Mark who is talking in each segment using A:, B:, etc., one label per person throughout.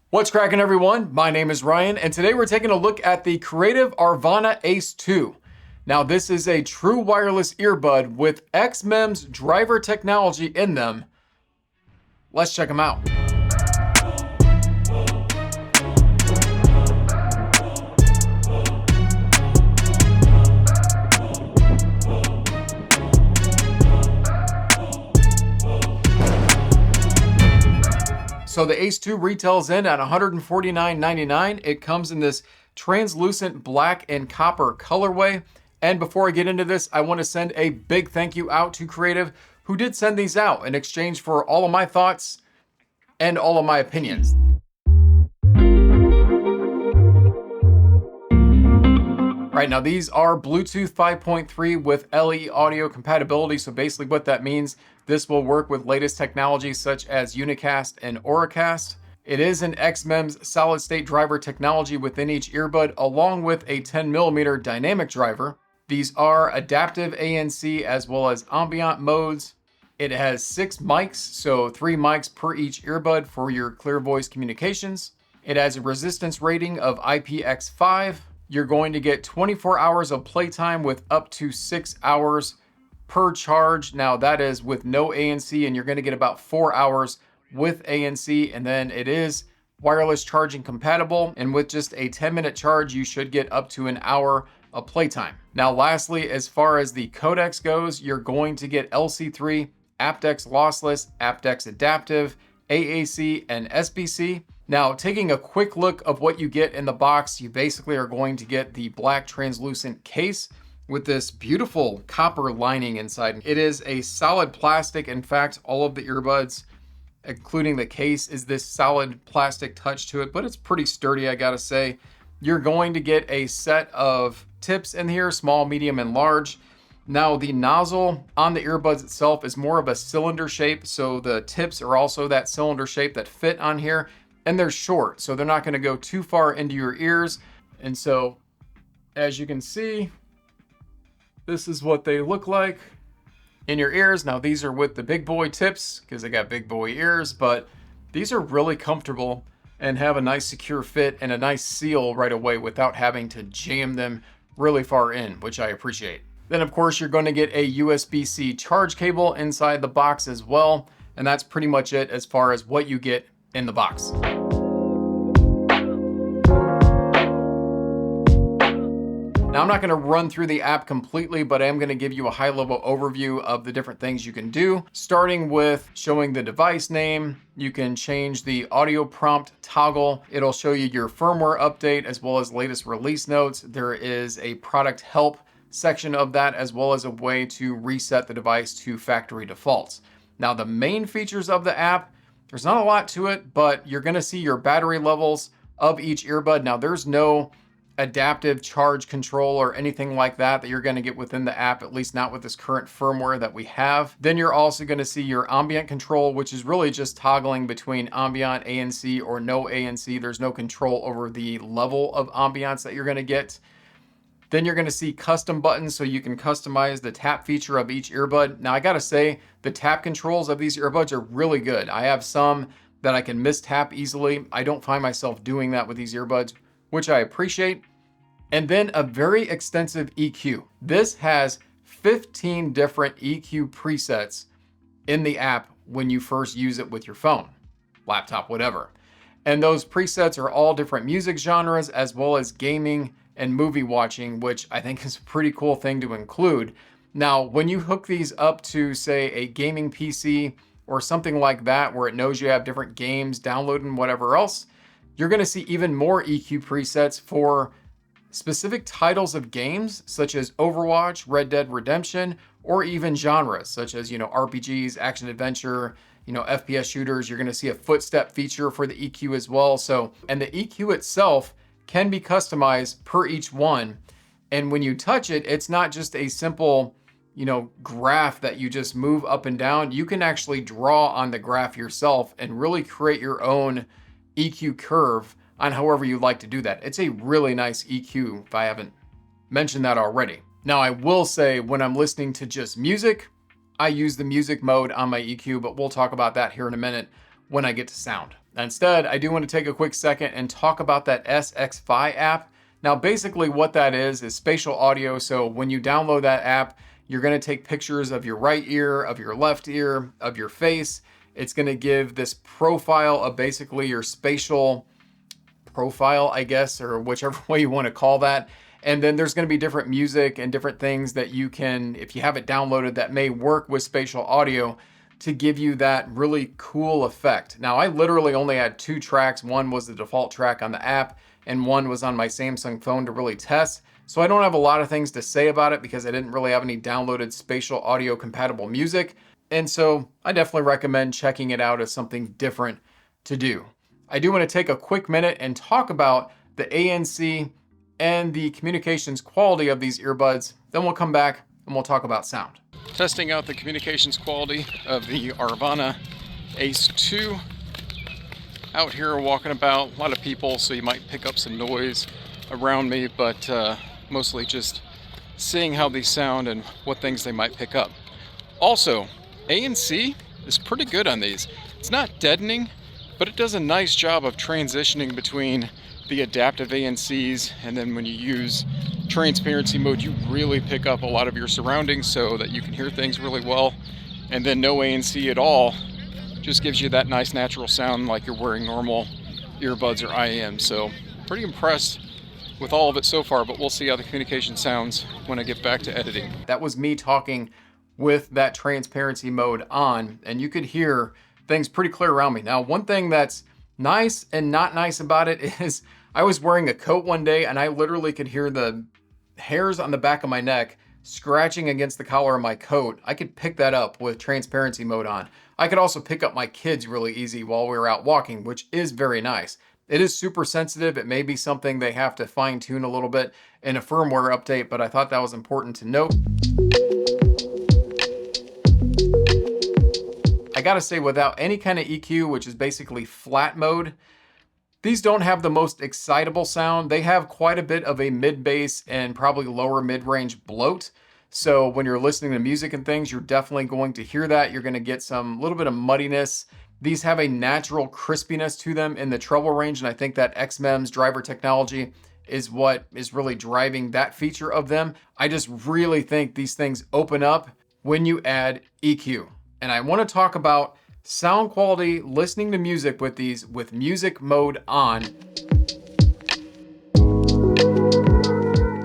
A: What's cracking, everyone? My name is Ryan, and today we're taking a look at the Creative Aurvana Ace 2. Now, this is a true wireless earbud with XMEMs driver technology in them. Let's check them out. So the Ace 2 retails in at $149.99. It comes in this translucent black and copper colorway. And before I get into this, I want to send a big thank you out to Creative, who did send these out in exchange for all of my thoughts and all of my opinions. Right, now these are Bluetooth 5.3 with LE audio compatibility. So basically what that means, this will work with latest technologies such as Unicast and Auracast. It is an XMEMs solid state driver technology within each earbud, along with a 10mm dynamic driver. These are adaptive ANC as well as ambient modes. It has 6 mics, so 3 mics per each earbud for your clear voice communications. It has a resistance rating of IPX5. You're going to get 24 hours of playtime with up to 6 hours per charge. Now that is with no ANC, and you're going to get about 4 hours with ANC, and then it is wireless charging compatible. And with just a 10-minute charge, you should get up to an hour of playtime. Now, lastly, as far as the codecs goes, you're going to get LC3, aptX lossless, aptX adaptive, AAC, and SBC. Now, taking a quick look of what you get in the box, you basically are going to get the black translucent case with this beautiful copper lining inside. It is a solid plastic. In fact, all of the earbuds, including the case, is this solid plastic touch to it, but it's pretty sturdy, I gotta say. You're going to get a set of tips in here, small, medium, and large. Now, the nozzle on the earbuds itself is more of a cylinder shape, so the tips are also that cylinder shape that fit on here. And they're short, so they're not going to go too far into your ears. And so, as you can see, this is what they look like in your ears. Now, these are with the big boy tips because they got big boy ears, but these are really comfortable and have a nice secure fit and a nice seal right away without having to jam them really far in, which I appreciate. Then, of course, you're going to get a USB-C charge cable inside the box as well. And that's pretty much it as far as what you get in the box. Now, I'm not going to run through the app completely, but I am going to give you a high-level overview of the different things you can do, starting with showing the device name. You can change the audio prompt toggle. It'll show you your firmware update as well as latest release notes. There is a product help section of that, as well as a way to reset the device to factory defaults. Now, the main features of the app, there's not a lot to it, but you're going to see your battery levels of each earbud. Now, there's no adaptive charge control or anything like that you're going to get within the app, at least not with this current firmware that we have. Then you're also going to see your ambient control, which is really just toggling between ambient, ANC, or no ANC. There's no control over the level of ambience that you're going to get. Then you're going to see custom buttons, so you can customize the tap feature of each earbud. Now, I got to say, the tap controls of these earbuds are really good. I have some that I can mistap easily. I don't find myself doing that with these earbuds, which I appreciate. And then a very extensive EQ. This has 15 different EQ presets in the app when you first use it with your phone, laptop, whatever. And those presets are all different music genres as well as gaming and movie watching, which I think is a pretty cool thing to include. Now, when you hook these up to, say, a gaming PC or something like that, where it knows you have different games downloaded and whatever else, you're going to see even more EQ presets for specific titles of games, such as Overwatch, Red Dead Redemption, or even genres, such as, RPGs, action adventure, FPS shooters. You're going to see a footstep feature for the EQ as well. So, and the EQ itself can be customized per each one. And when you touch it, it's not just a simple, graph that you just move up and down. You can actually draw on the graph yourself and really create your own EQ curve on however you like to do that. It's a really nice EQ, if I haven't mentioned that already. Now, I will say when I'm listening to just music, I use the music mode on my EQ, but we'll talk about that here in a minute when I get to sound. Instead, I do want to take a quick second and talk about that SXFi app. Now, basically what that is spatial audio. So when you download that app, you're going to take pictures of your right ear, of your left ear, of your face. It's going to give this profile of basically your spatial profile, I guess, or whichever way you want to call that. And then there's going to be different music and different things that you can, if you have it downloaded, that may work with spatial audio to give you that really cool effect. Now, I literally only had 2 tracks. One was the default track on the app, and one was on my Samsung phone to really test. So I don't have a lot of things to say about it because I didn't really have any downloaded spatial audio compatible music. And so I definitely recommend checking it out as something different to do. I do want to take a quick minute and talk about the ANC and the communications quality of these earbuds. Then we'll come back and we'll talk about sound. Testing out the communications quality of the Aurvana Ace 2. Out here walking about, a lot of people, so you might pick up some noise around me, but mostly just seeing how these sound and what things they might pick up. Also, ANC is pretty good on these. It's not deadening, but it does a nice job of transitioning between the adaptive ANCs, and then when you use transparency mode, you really pick up a lot of your surroundings so that you can hear things really well. And then no ANC at all just gives you that nice natural sound like you're wearing normal earbuds or IEM. So pretty impressed with all of it so far, but we'll see how the communication sounds when I get back to editing. That was me talking with that transparency mode on, and you could hear things pretty clear around me. Now, one thing that's nice and not nice about it is I was wearing a coat one day and I literally could hear the hairs on the back of my neck scratching against the collar of my coat. I could pick that up with transparency mode on. I could also pick up my kids really easy while we were out walking, which is very nice. It is super sensitive. It may be something they have to fine tune a little bit in a firmware update, but I thought that was important to note. I gotta say, without any kind of EQ, which is basically flat mode, these don't have the most excitable sound. They have quite a bit of a mid-bass and probably lower mid-range bloat. So when you're listening to music and things, you're definitely going to hear that. You're gonna get some little bit of muddiness. These have a natural crispiness to them in the treble range, and I think that XMEMs driver technology is what is really driving that feature of them. I just really think these things open up when you add EQ. And I want to talk about sound quality, listening to music with these with music mode on.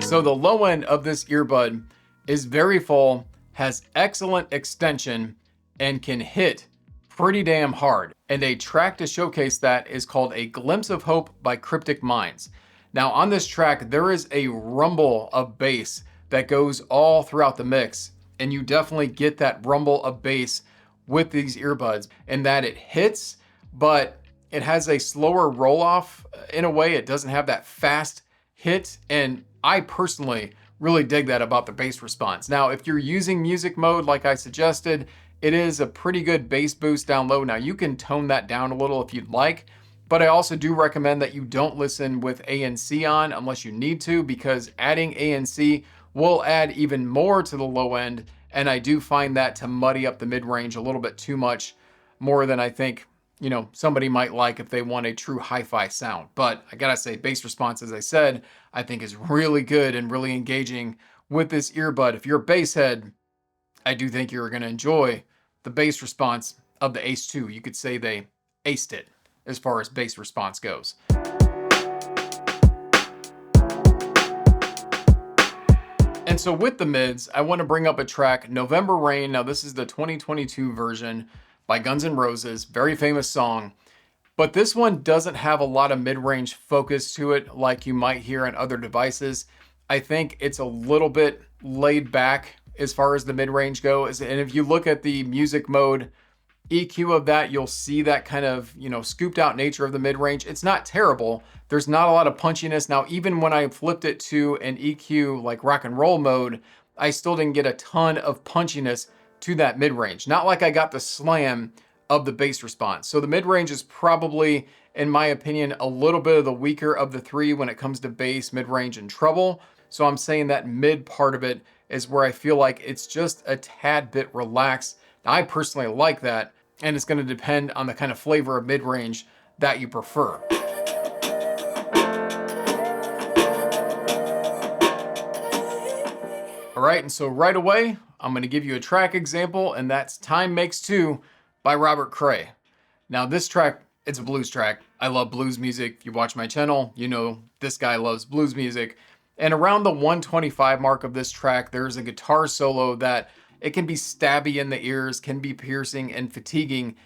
A: So the low end of this earbud is very full, has excellent extension, and can hit pretty damn hard. And a track to showcase that is called A Glimpse of Hope by Cryptic Minds. Now on this track, there is a rumble of bass that goes all throughout the mix. And you definitely get that rumble of bass with these earbuds, in that it hits, but it has a slower roll off in a way. It doesn't have that fast hit. And I personally really dig that about the bass response. Now, if you're using music mode, like I suggested, it is a pretty good bass boost down low. Now you can tone that down a little if you'd like, but I also do recommend that you don't listen with ANC on unless you need to, because adding ANC will add even more to the low end. And I do find that to muddy up the mid-range a little bit too much, more than I think, somebody might like if they want a true hi-fi sound. But I gotta say, bass response, as I said, I think is really good and really engaging with this earbud. If you're a bass head, I do think you're gonna enjoy the bass response of the Ace 2. You could say they aced it as far as bass response goes. And so with the mids, I want to bring up a track, November Rain. Now this is the 2022 version by Guns N' Roses, very famous song. But this one doesn't have a lot of mid-range focus to it like you might hear on other devices. I think it's a little bit laid back as far as the mid-range goes. And if you look at the music mode EQ of that, you'll see that kind of, scooped out nature of the mid-range. It's not terrible. There's not a lot of punchiness. Now, even when I flipped it to an EQ like rock and roll mode, I still didn't get a ton of punchiness to that mid-range. Not like I got the slam of the bass response. So the mid-range is probably, in my opinion, a little bit of the weaker of the three when it comes to bass, mid-range, and treble. So I'm saying that mid part of it is where I feel like it's just a tad bit relaxed. Now, I personally like that, and it's going to depend on the kind of flavor of mid-range that you prefer. All right, and so right away, I'm gonna give you a track example, and that's Time Makes Two by Robert Cray. Now this track, it's a blues track. I love blues music. If you watch my channel, you know this guy loves blues music. And around the 125 mark of this track, there's a guitar solo that it can be stabby in the ears, can be piercing and fatiguing.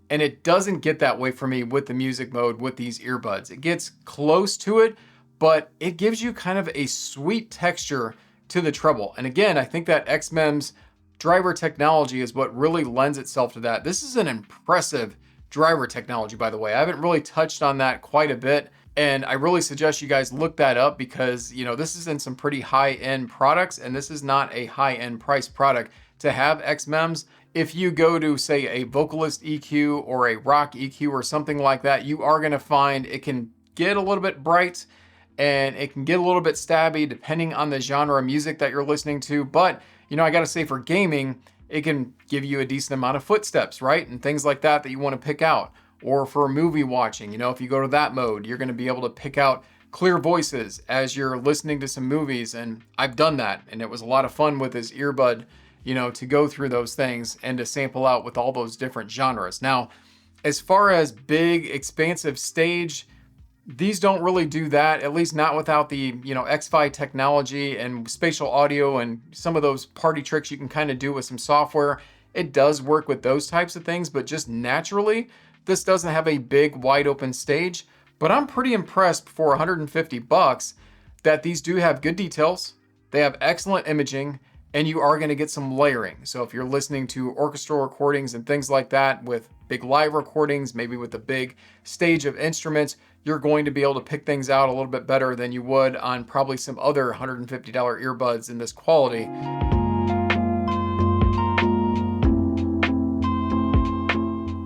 A: And it doesn't get that way for me with the music mode with these earbuds. It gets close to it, but it gives you kind of a sweet texture to the treble. And again, I think that XMEMs driver technology is what really lends itself to that. This is an impressive driver technology, by the way. I haven't really touched on that quite a bit, and I really suggest you guys look that up because, you know, this is in some pretty high-end products, and this is not a high-end price product to have XMEMs. If you go to, say, a vocalist EQ or a rock EQ or something like that, you are gonna find it can get a little bit bright and it can get a little bit stabby depending on the genre of music that you're listening to. But, you know, I gotta say for gaming, it can give you a decent amount of footsteps, right? And things like that that you want to pick out. Or for movie watching, you know, if you go to that mode, you're going to be able to pick out clear voices as you're listening to some movies. And I've done that. And it was a lot of fun with this earbud, you know, to go through those things and to sample out with all those different genres. Now, as far as big, expansive stage, these don't really do that, at least not without the, you know, X-Fi technology and spatial audio and some of those party tricks you can kind of do with some software. It does work with those types of things, but just naturally, this doesn't have a big wide open stage. But I'm pretty impressed for 150 bucks that these do have good details. They have excellent imaging, and you are going to get some layering. So if you're listening to orchestral recordings and things like that with big live recordings, maybe with a big stage of instruments, you're going to be able to pick things out a little bit better than you would on probably some other $150 earbuds in this quality.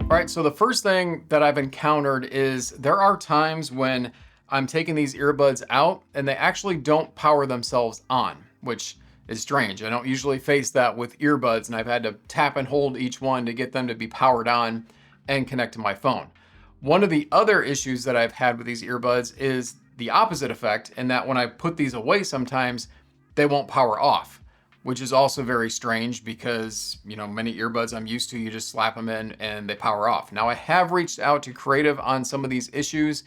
A: All right, so the first thing that I've encountered is there are times when I'm taking these earbuds out and they actually don't power themselves on, which is strange. I don't usually face that with earbuds, and I've had to tap and hold each one to get them to be powered on and connect to my phone. One of the other issues that I've had with these earbuds is the opposite effect, in that when I put these away sometimes, they won't power off, which is also very strange because, you know, many earbuds I'm used to, you just slap them in and they power off. Now, I have reached out to Creative on some of these issues,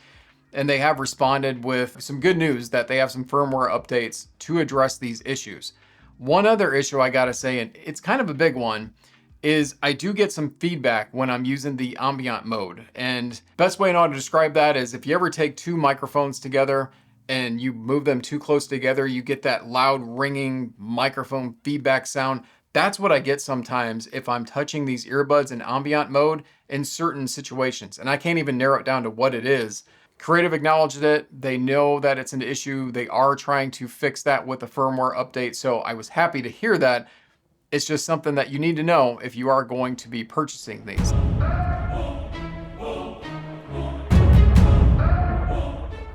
A: and they have responded with some good news that they have some firmware updates to address these issues. One other issue I gotta say, and it's kind of a big one, is I do get some feedback when I'm using the ambient mode. And best way I know how to describe that is if you ever take two microphones together and you move them too close together, you get that loud ringing microphone feedback sound. That's what I get sometimes if I'm touching these earbuds in ambient mode in certain situations. And I can't even narrow it down to what it is. Creative acknowledged it. They know that it's an issue. They are trying to fix that with a firmware update. So I was happy to hear that. It's just something that you need to know if you are going to be purchasing these.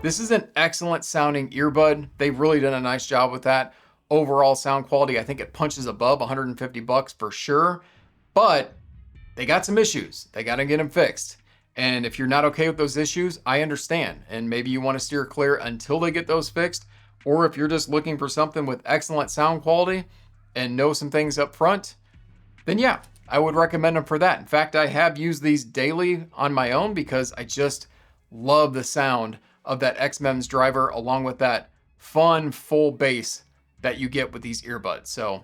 A: This is an excellent sounding earbud. They've really done a nice job with that. Overall sound quality, I think it punches above 150 bucks for sure, but they got some issues. They got to get them fixed. And if you're not okay with those issues, I understand. And maybe you want to steer clear until they get those fixed. Or if you're just looking for something with excellent sound quality and know some things up front, then yeah, I would recommend them for that. In fact, I have used these daily on my own because I just love the sound of that XMEMs driver along with that fun full bass that you get with these earbuds. So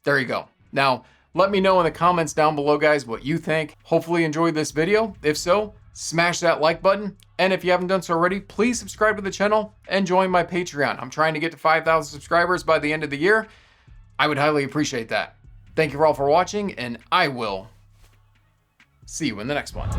A: there you go. Now, let me know in the comments down below, guys, what you think. Hopefully you enjoyed this video. If so, smash that like button. And if you haven't done so already, please subscribe to the channel and join my Patreon. I'm trying to get to 5,000 subscribers by the end of the year. I would highly appreciate that. Thank you all for watching, and I will see you in the next one.